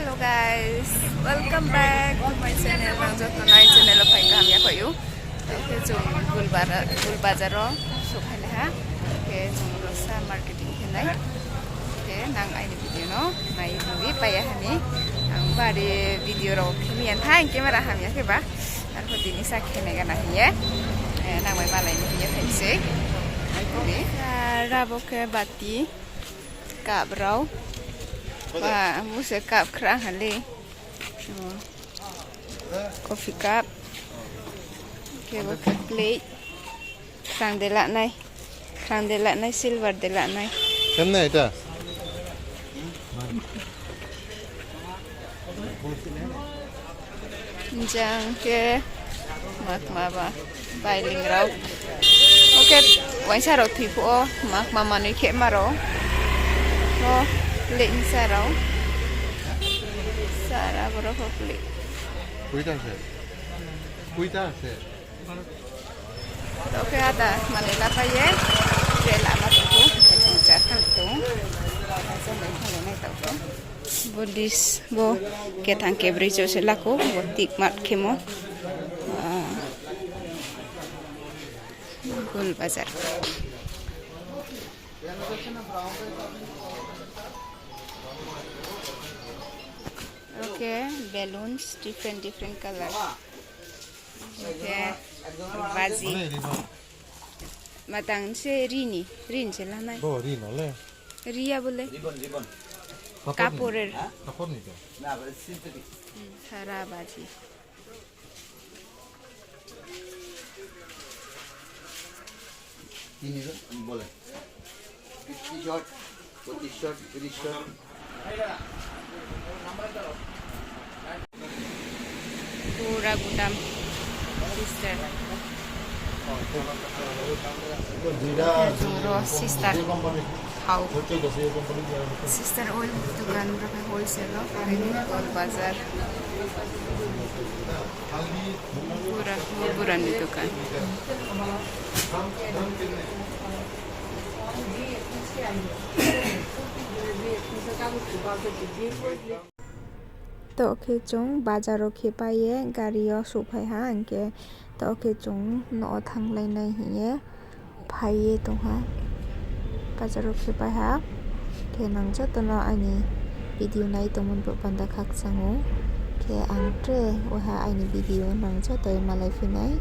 Hello guys, welcome back to my channel. Nang jot na channel of ay kami ako yu. Okay, so Gol Bazar so kaya ha. Okay, so rosa marketing hinay. Okay, nang ay ni video no, may movie pa ya hani. Ang bari video ro kami yan ha, camera ham ya ke ba? Ar ko dini sa kene ga na hiye. Nang may malay ni hiye thaise. Okay, rabo ke bati ka brau. Wah, musa cup kerang hale. Coffee cup. Okay, bukan plate. Kerang delak nai, silver delak nai. Kena itu. Jang ke mak maba bailing rau. Okay, waisa rau tipu mak mama ni ke maro. Oh. Lệnh xa rau xa ra bro hợp lệnh Kuita se. ok ada Manila pa ye rela ma to ko cha ta to sa mai khale nai ta ko bodis bo ke thang ke bridge se la ko bo tik mat khemo Gol Bazar Okay, balloons, different color. Okay, bazi. Matang se rini chela nai. Oh, rin ole. Ria bole. Ribbon. Kaporer. Kapor ni tu. Nah, synthetic. Hara bazi. Ini tu boleh. T-shirt, putih shirt, green shirt. Pura gudam. Sister. Juro sister. How? Sister oil dukan berapa wholesale lo? Ini Gol Bazar. Pura hiburan di dukan. तो okay chung bazaro ke paye gario suphai ha anke to oke chung no thanglai nai hiye phaiye to ha bazaro ke pai ha ke nang cha to no ani video nai to mon panda khak sangu ke angtre o ha ani video nang cha to malai finai